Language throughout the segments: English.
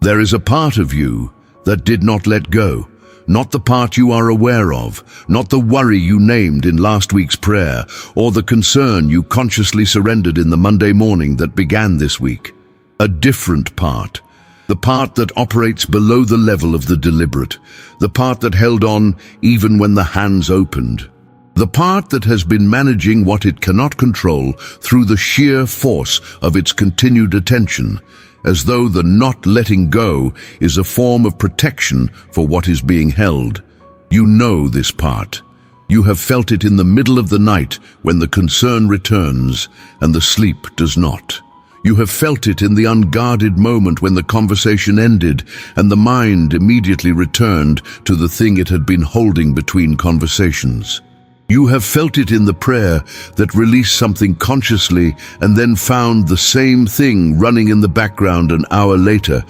There is a part of you that did not let go, not the part you are aware of, not the worry you named in last week's prayer, or the concern you consciously surrendered in the Monday morning that began this week. A different part. The part that operates below the level of the deliberate. The part that held on even when the hands opened. The part that has been managing what it cannot control through the sheer force of its continued attention, as though the not letting go is a form of protection for what is being held. You know this part. You have felt it in the middle of the night when the concern returns and the sleep does not. You have felt it in the unguarded moment when the conversation ended and the mind immediately returned to the thing it had been holding between conversations. You have felt it in the prayer that released something consciously and then found the same thing running in the background an hour later,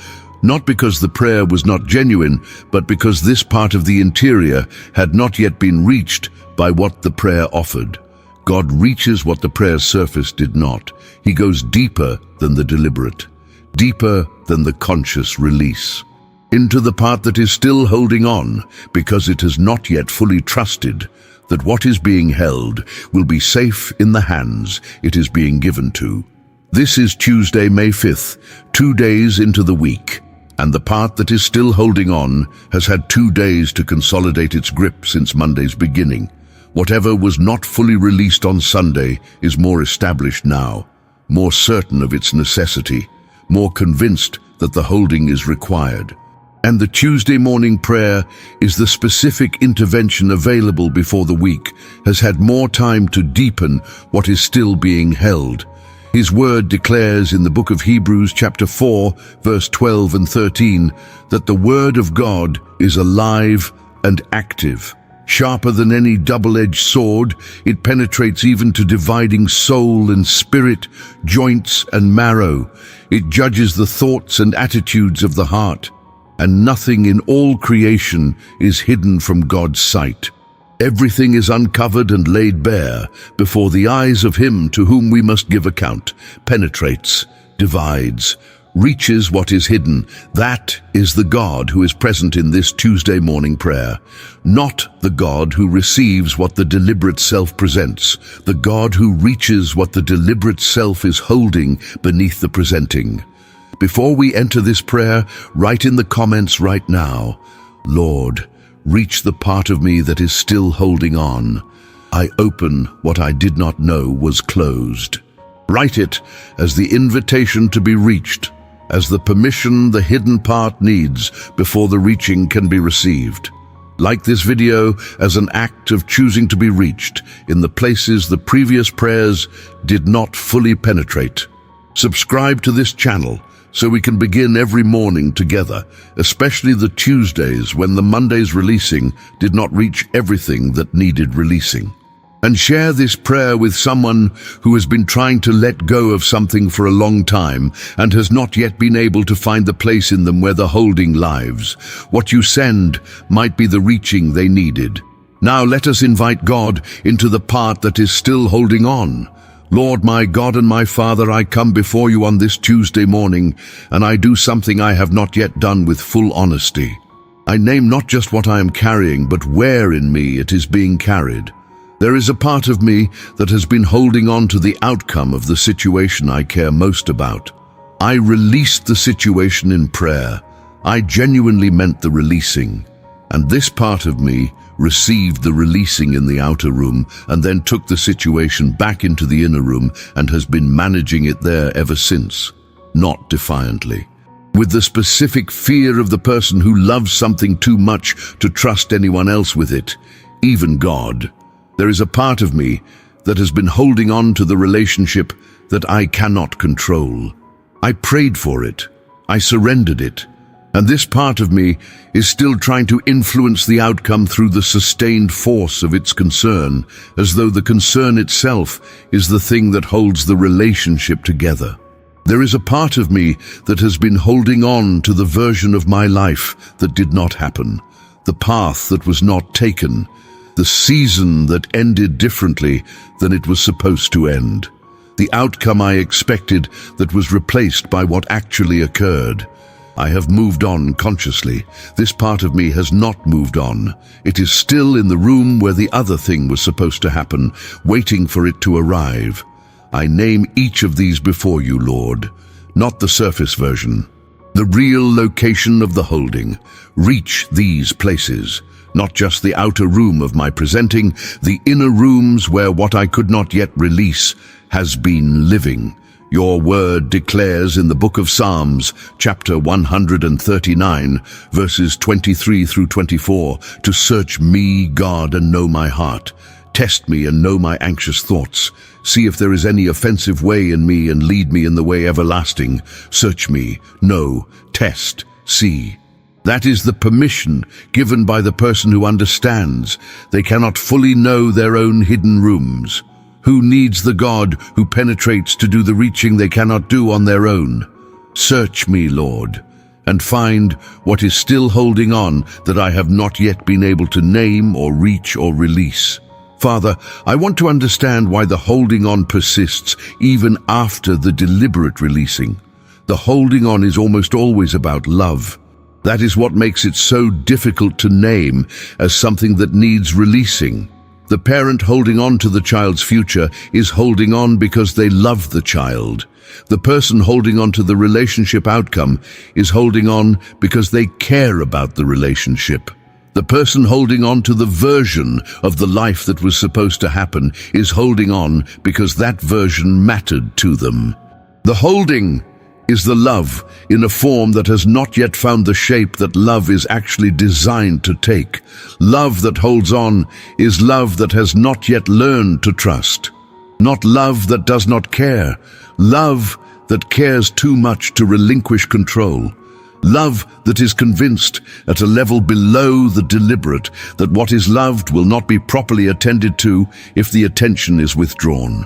not because the prayer was not genuine, but because this part of the interior had not yet been reached by what the prayer offered. God reaches what the prayer's surface did not. He goes deeper than the deliberate, deeper than the conscious release, into the part that is still holding on because it has not yet fully trusted that what is being held will be safe in the hands it is being given to. This is Tuesday, May 5th, 2 days into the week, and the part that is still holding on has had 2 days to consolidate its grip since Monday's beginning. Whatever was not fully released on Sunday is more established now, more certain of its necessity, more convinced that the holding is required. And the Tuesday morning prayer is the specific intervention available before the week has had more time to deepen what is still being held. His word declares in the book of Hebrews chapter 4, verse 12 and 13, that the word of God is alive and active. Sharper than any double-edged sword, it penetrates even to dividing soul and spirit, joints and marrow. It judges the thoughts and attitudes of the heart. And nothing in all creation is hidden from God's sight. Everything is uncovered and laid bare before the eyes of him to whom we must give account, penetrates, divides, reaches what is hidden. That is the God who is present in this Tuesday morning prayer, not the God who receives what the deliberate self presents, the God who reaches what the deliberate self is holding beneath the presenting. Before we enter this prayer, write in the comments right now, Lord, reach the part of me that is still holding on. I open what I did not know was closed. Write it as the invitation to be reached, as the permission the hidden part needs before the reaching can be received. Like this video as an act of choosing to be reached in the places the previous prayers did not fully penetrate. Subscribe to this channel so we can begin every morning together, especially the Tuesdays when the Monday's releasing did not reach everything that needed releasing. And share this prayer with someone who has been trying to let go of something for a long time and has not yet been able to find the place in them where the holding lives. What you send might be the reaching they needed. Now let us invite God into the part that is still holding on. Lord, my God and my Father, I come before you on this Tuesday morning, and I do something I have not yet done with full honesty. I name not just what I am carrying, but where in me it is being carried. There is a part of me that has been holding on to the outcome of the situation I care most about. I released the situation in prayer. I genuinely meant the releasing. And this part of me received the releasing in the outer room and then took the situation back into the inner room and has been managing it there ever since, not defiantly, with the specific fear of the person who loves something too much to trust anyone else with it, even God. There is a part of me that has been holding on to the relationship that I cannot control. I prayed for it. I surrendered it. And this part of me is still trying to influence the outcome through the sustained force of its concern, as though the concern itself is the thing that holds the relationship together. There is a part of me that has been holding on to the version of my life that did not happen, the path that was not taken, the season that ended differently than it was supposed to end, the outcome I expected that was replaced by what actually occurred. I have moved on consciously. This part of me has not moved on. It is still in the room where the other thing was supposed to happen, waiting for it to arrive. I name each of these before you, Lord, not the surface version. The real location of the holding. Reach these places, not just the outer room of my presenting, the inner rooms where what I could not yet release has been living. Your word declares in the book of Psalms, chapter 139, verses 23 through 24, to search me, God, and know my heart. Test me and know my anxious thoughts. See if there is any offensive way in me and lead me in the way everlasting. Search me, know, test, see. That is the permission given by the person who understands. They cannot fully know their own hidden rooms. Who needs the God who penetrates to do the reaching they cannot do on their own? Search me, Lord, and find what is still holding on that I have not yet been able to name or reach or release. Father, I want to understand why the holding on persists even after the deliberate releasing. The holding on is almost always about love. That is what makes it so difficult to name as something that needs releasing. The parent holding on to the child's future is holding on because they love the child. The person holding on to the relationship outcome is holding on because they care about the relationship. The person holding on to the version of the life that was supposed to happen is holding on because that version mattered to them. The holding is the love in a form that has not yet found the shape that love is actually designed to take. Love that holds on is love that has not yet learned to trust. Not love that does not care. Love that cares too much to relinquish control. Love that is convinced at a level below the deliberate that what is loved will not be properly attended to if the attention is withdrawn.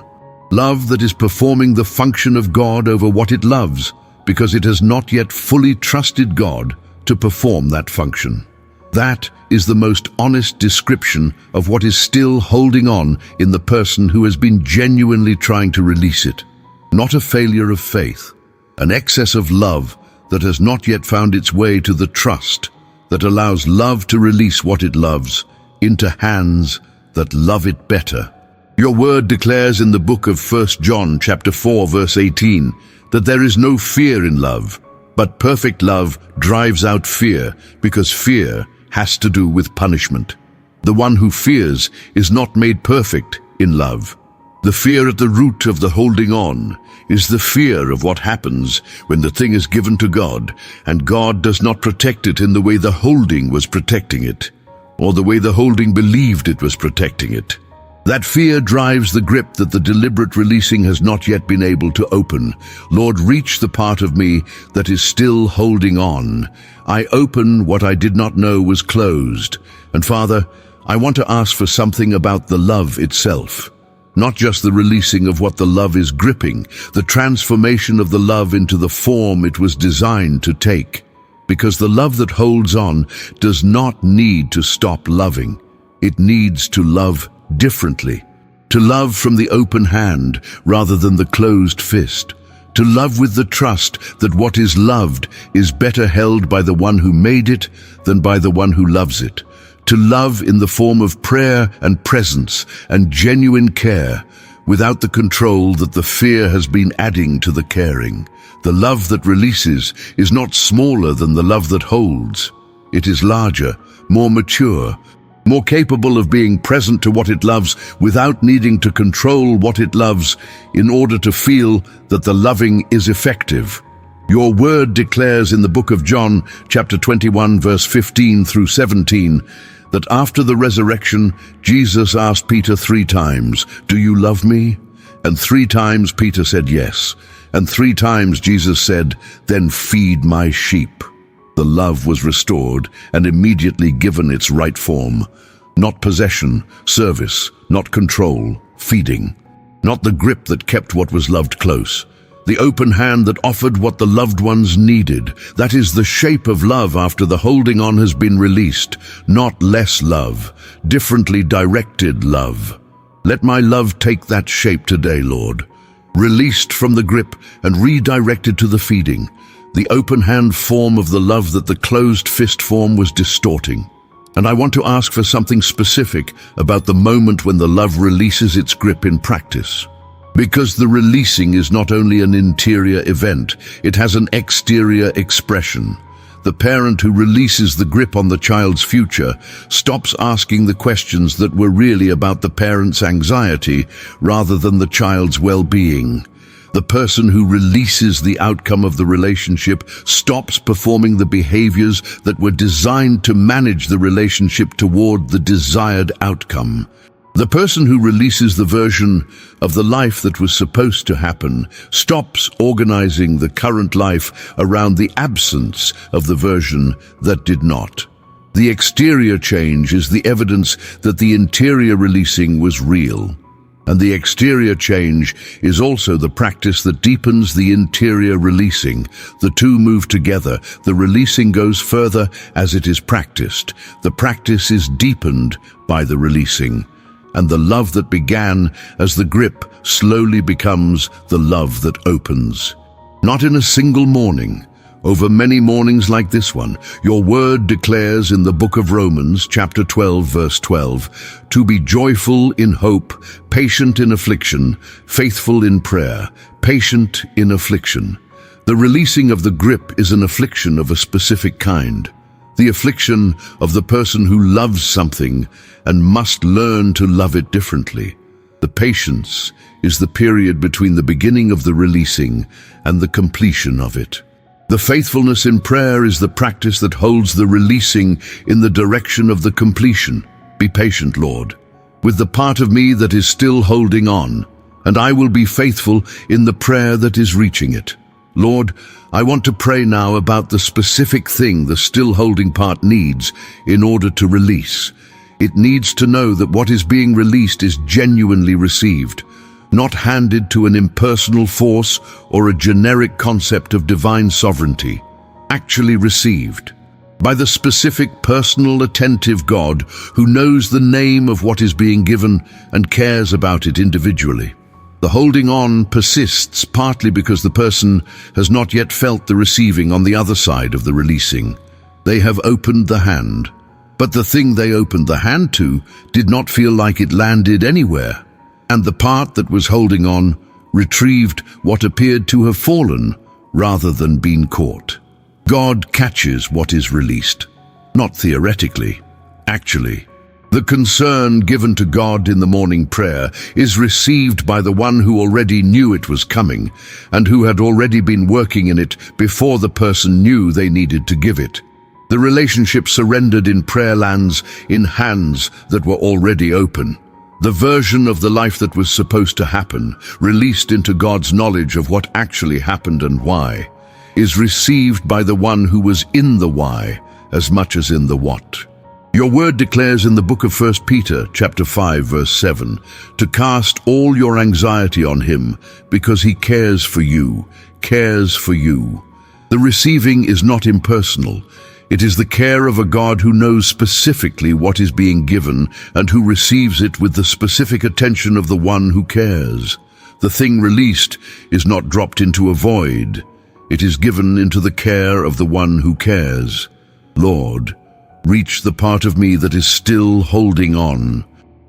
Love that is performing the function of God over what it loves because it has not yet fully trusted God to perform that function. That is the most honest description of what is still holding on in the person who has been genuinely trying to release it. Not a failure of faith, an excess of love that has not yet found its way to the trust that allows love to release what it loves into hands that love it better. Your word declares in the book of 1 John chapter 4 verse 18 that there is no fear in love, but perfect love drives out fear because fear has to do with punishment. The one who fears is not made perfect in love. The fear at the root of the holding on is the fear of what happens when the thing is given to God and God does not protect it in the way the holding was protecting it, or the way the holding believed it was protecting it. That fear drives the grip that the deliberate releasing has not yet been able to open. Lord, reach the part of me that is still holding on. I open what I did not know was closed. And Father, I want to ask for something about the love itself. Not just the releasing of what the love is gripping, the transformation of the love into the form it was designed to take. Because the love that holds on does not need to stop loving. It needs to love differently. To love from the open hand rather than the closed fist. To love with the trust that what is loved is better held by the one who made it than by the one who loves it. To love in the form of prayer and presence and genuine care without the control that the fear has been adding to the caring. The love that releases is not smaller than the love that holds. It is larger, more mature, more capable of being present to what it loves without needing to control what it loves in order to feel that the loving is effective. Your word declares in the book of John, chapter 21, verse 15 through 17, that after the resurrection, Jesus asked Peter 3 times, "Do you love me?" And 3 times Peter said yes. And 3 times Jesus said, "Then feed my sheep." The love was restored and immediately given its right form. Not possession, service, not control, feeding. Not the grip that kept what was loved close. The open hand that offered what the loved ones needed. That is the shape of love after the holding on has been released. Not less love, differently directed love. Let my love take that shape today, Lord. Released from the grip and redirected to the feeding. The open hand form of the love that the closed fist form was distorting. And I want to ask for something specific about the moment when the love releases its grip in practice. Because the releasing is not only an interior event, it has an exterior expression. The parent who releases the grip on the child's future stops asking the questions that were really about the parent's anxiety rather than the child's well-being. The person who releases the outcome of the relationship stops performing the behaviors that were designed to manage the relationship toward the desired outcome. The person who releases the version of the life that was supposed to happen stops organizing the current life around the absence of the version that did not. The exterior change is the evidence that the interior releasing was real. And the exterior change is also the practice that deepens the interior releasing. The two move together. The releasing goes further as it is practiced. The practice is deepened by the releasing. And the love that began as the grip slowly becomes the love that opens. Not in a single morning. Over many mornings like this one, your word declares in the book of Romans, chapter 12, verse 12, to be joyful in hope, patient in affliction, faithful in prayer, patient in affliction. The releasing of the grip is an affliction of a specific kind. The affliction of the person who loves something and must learn to love it differently. The patience is the period between the beginning of the releasing and the completion of it. The faithfulness in prayer is the practice that holds the releasing in the direction of the completion. Be patient, Lord, with the part of me that is still holding on, and I will be faithful in the prayer that is reaching it. Lord, I want to pray now about the specific thing the still holding part needs in order to release. It needs to know that what is being released is genuinely received, not handed to an impersonal force or a generic concept of divine sovereignty, actually received by the specific, personal, attentive God who knows the name of what is being given and cares about it individually. The holding on persists partly because the person has not yet felt the receiving on the other side of the releasing. They have opened the hand, but the thing they opened the hand to did not feel like it landed anywhere. And the part that was holding on retrieved what appeared to have fallen rather than been caught. God catches what is released, not theoretically, actually. The concern given to God in the morning prayer is received by the one who already knew it was coming and who had already been working in it before the person knew they needed to give it. The relationship surrendered in prayer lands in hands that were already open. The version of the life that was supposed to happen, released into God's knowledge of what actually happened and why, is received by the one who was in the why as much as in the what. Your word declares in the book of 1 Peter, chapter 5, verse 7, to cast all your anxiety on him because he cares for you, cares for you. The receiving is not impersonal. It is the care of a God who knows specifically what is being given and who receives it with the specific attention of the one who cares. The thing released is not dropped into a void. It is given into the care of the one who cares. Lord, reach the part of me that is still holding on.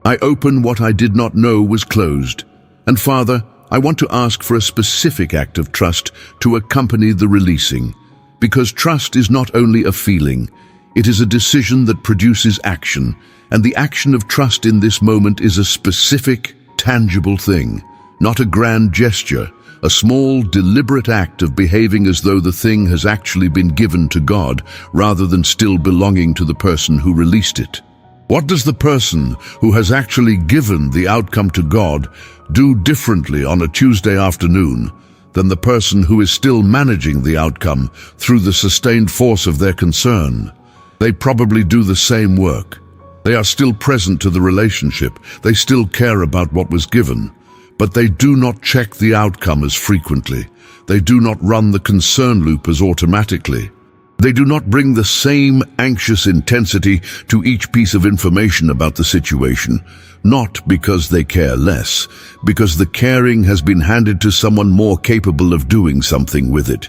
I open what I did not know was closed. And Father, I want to ask for a specific act of trust to accompany the releasing. Because trust is not only a feeling, it is a decision that produces action, and the action of trust in this moment is a specific, tangible thing, not a grand gesture, a small, deliberate act of behaving as though the thing has actually been given to God, rather than still belonging to the person who released it. What does the person who has actually given the outcome to God do differently on a Tuesday afternoon than the person who is still managing the outcome through the sustained force of their concern? They probably do the same work. They are still present to the relationship. They still care about what was given, but they do not check the outcome as frequently. They do not run the concern loop as automatically. They do not bring the same anxious intensity to each piece of information about the situation, not because they care less, because the caring has been handed to someone more capable of doing something with it.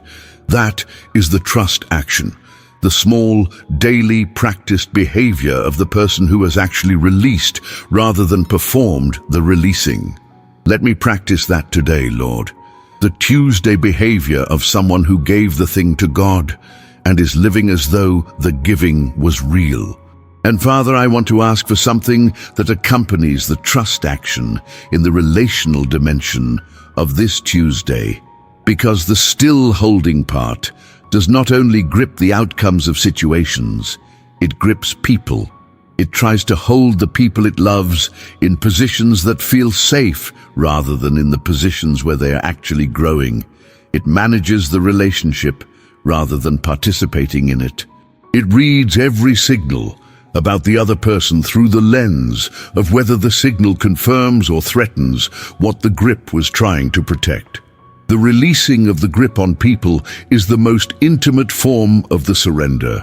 That is the trust action, the small, daily practiced behavior of the person who has actually released rather than performed the releasing. Let me practice that today, Lord. The Tuesday behavior of someone who gave the thing to God and is living as though the giving was real. And Father, I want to ask for something that accompanies the trust action in the relational dimension of this Tuesday, because the still holding part does not only grip the outcomes of situations, it grips people. It tries to hold the people it loves in positions that feel safe rather than in the positions where they are actually growing. It manages the relationship rather than participating in it. It reads every signal about the other person through the lens of whether the signal confirms or threatens what the grip was trying to protect. The releasing of the grip on people is the most intimate form of the surrender,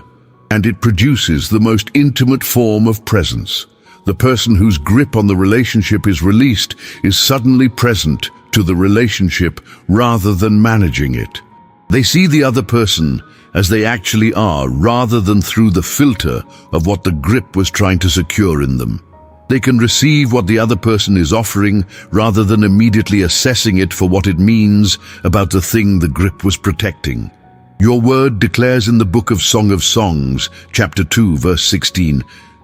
and it produces the most intimate form of presence. The person whose grip on the relationship is released is suddenly present to the relationship rather than managing it. They see the other person as they actually are rather than through the filter of what the grip was trying to secure in them. They can receive what the other person is offering rather than immediately assessing it for what it means about the thing the grip was protecting. Your word declares in the book of Song of Songs, chapter 2, verse 16,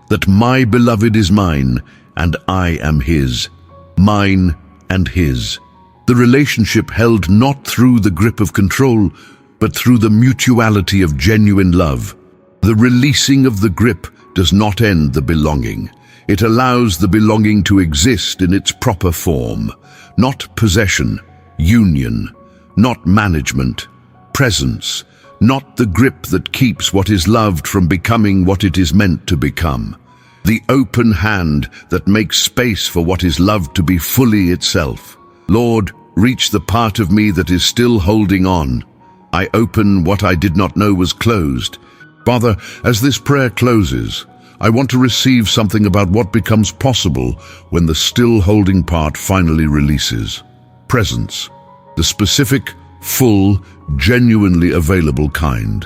that my beloved is mine and I am his, mine and his. The relationship held not through the grip of control, but through the mutuality of genuine love. The releasing of the grip does not end the belonging. It allows the belonging to exist in its proper form, not possession, union, not management, presence, not the grip that keeps what is loved from becoming what it is meant to become. The open hand that makes space for what is loved to be fully itself. Lord, reach the part of me that is still holding on. I open what I did not know was closed. Father, as this prayer closes, I want to receive something about what becomes possible when the still holding part finally releases. Presence, the specific, full, genuinely available kind.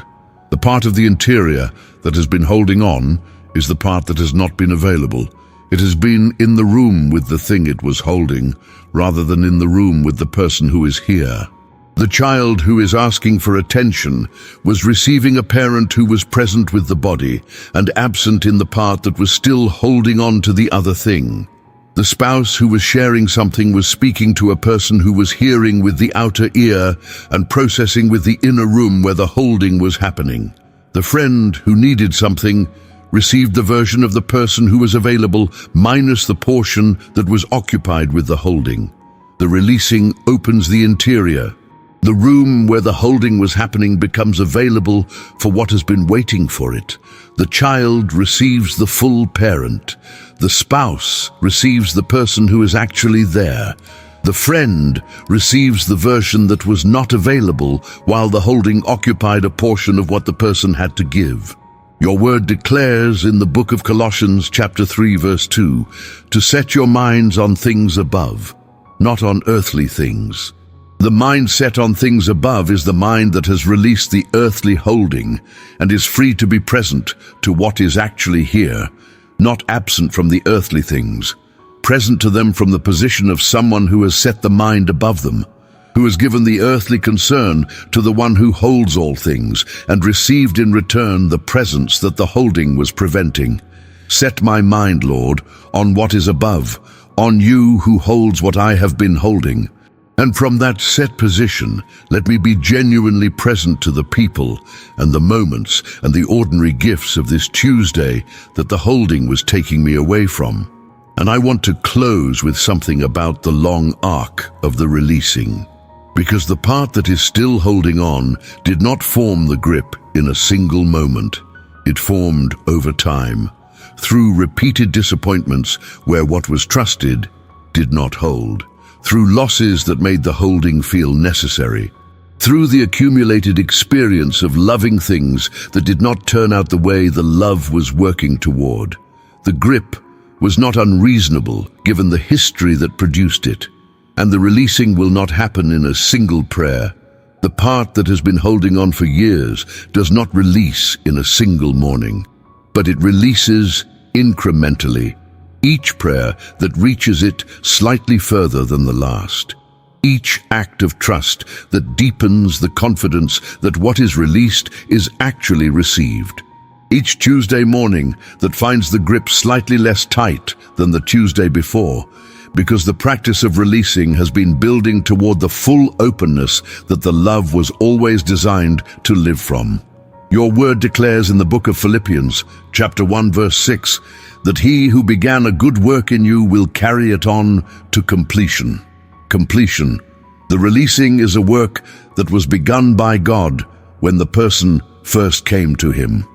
The part of the interior that has been holding on is the part that has not been available. It has been in the room with the thing it was holding, rather than in the room with the person who is here. The child who is asking for attention was receiving a parent who was present with the body and absent in the part that was still holding on to the other thing. The spouse who was sharing something was speaking to a person who was hearing with the outer ear and processing with the inner room where the holding was happening. The friend who needed something received the version of the person who was available minus the portion that was occupied with the holding. The releasing opens the interior. The room where the holding was happening becomes available for what has been waiting for it. The child receives the full parent. The spouse receives the person who is actually there. The friend receives the version that was not available while the holding occupied a portion of what the person had to give. Your word declares in the book of Colossians chapter 3 verse 2, to set your minds on things above, not on earthly things. The mind set on things above is the mind that has released the earthly holding and is free to be present to what is actually here, not absent from the earthly things, present to them from the position of someone who has set the mind above them, who has given the earthly concern to the one who holds all things and received in return the presence that the holding was preventing. Set my mind, Lord, on what is above, on you who holds what I have been holding. And from that set position, let me be genuinely present to the people and the moments and the ordinary gifts of this Tuesday that the holding was taking me away from. And I want to close with something about the long arc of the releasing, because the part that is still holding on did not form the grip in a single moment. It formed over time, through repeated disappointments where what was trusted did not hold, through losses that made the holding feel necessary, through the accumulated experience of loving things that did not turn out the way the love was working toward. The grip was not unreasonable given the history that produced it, and the releasing will not happen in a single prayer. The part that has been holding on for years does not release in a single morning, but it releases incrementally, each prayer that reaches it slightly further than the last. Each act of trust that deepens the confidence that what is released is actually received. Each Tuesday morning that finds the grip slightly less tight than the Tuesday before, because the practice of releasing has been building toward the full openness that the love was always designed to live from. Your word declares in the book of Philippians, chapter 1, verse 6, that he who began a good work in you will carry it on to completion. Completion. The releasing is a work that was begun by God when the person first came to him.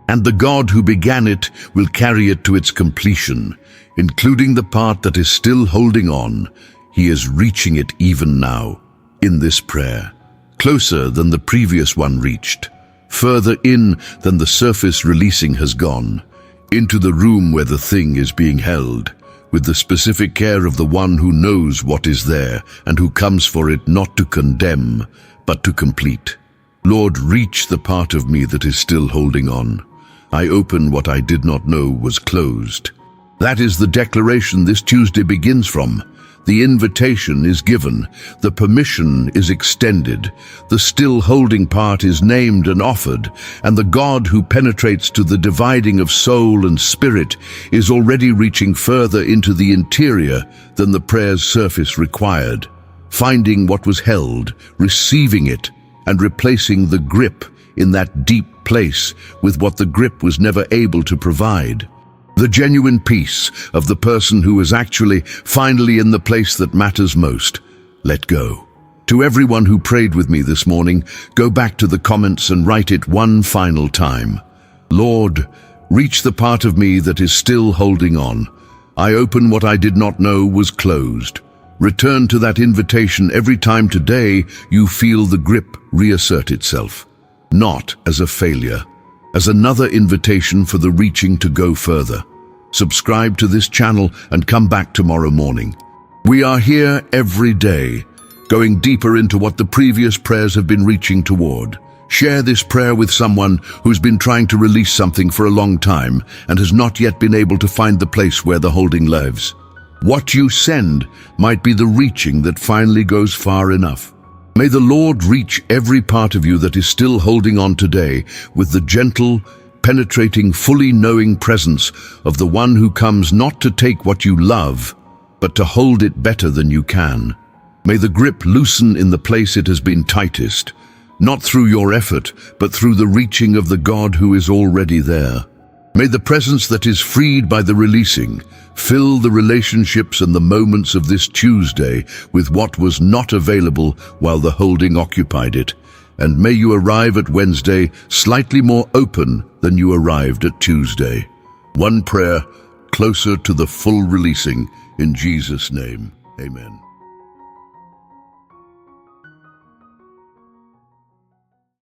And the God who began it will carry it to its completion, including the part that is still holding on. He is reaching it even now, in this prayer, closer than the previous one reached, further in than the surface releasing has gone, into the room where the thing is being held, with the specific care of the one who knows what is there and who comes for it not to condemn, but to complete. Lord, reach the part of me that is still holding on. I open what I did not know was closed. That is the declaration this Tuesday begins from. The invitation is given, the permission is extended, the still holding part is named and offered, and the God who penetrates to the dividing of soul and spirit is already reaching further into the interior than the prayer's surface required, finding what was held, receiving it, and replacing the grip in that deep place with what the grip was never able to provide. The genuine peace of the person who is actually finally in the place that matters most. Let go. To everyone who prayed with me this morning, go back to the comments and write it one final time. Lord, reach the part of me that is still holding on. I open what I did not know was closed. Return to that invitation every time today you feel the grip reassert itself. Not as a failure, as another invitation for the reaching to go further. Subscribe to this channel and come back tomorrow morning. We are here every day, going deeper into what the previous prayers have been reaching toward. Share this prayer with someone who's been trying to release something for a long time and has not yet been able to find the place where the holding lives. What you send might be the reaching that finally goes far enough. May the Lord reach every part of you that is still holding on today with the gentle, penetrating, fully knowing presence of the one who comes not to take what you love, but to hold it better than you can. May the grip loosen in the place it has been tightest, not through your effort, but through the reaching of the God who is already there. May the presence that is freed by the releasing fill the relationships and the moments of this Tuesday with what was not available while the holding occupied it. And may you arrive at Wednesday slightly more open than you arrived at Tuesday. One prayer closer to the full releasing in Jesus' name. Amen.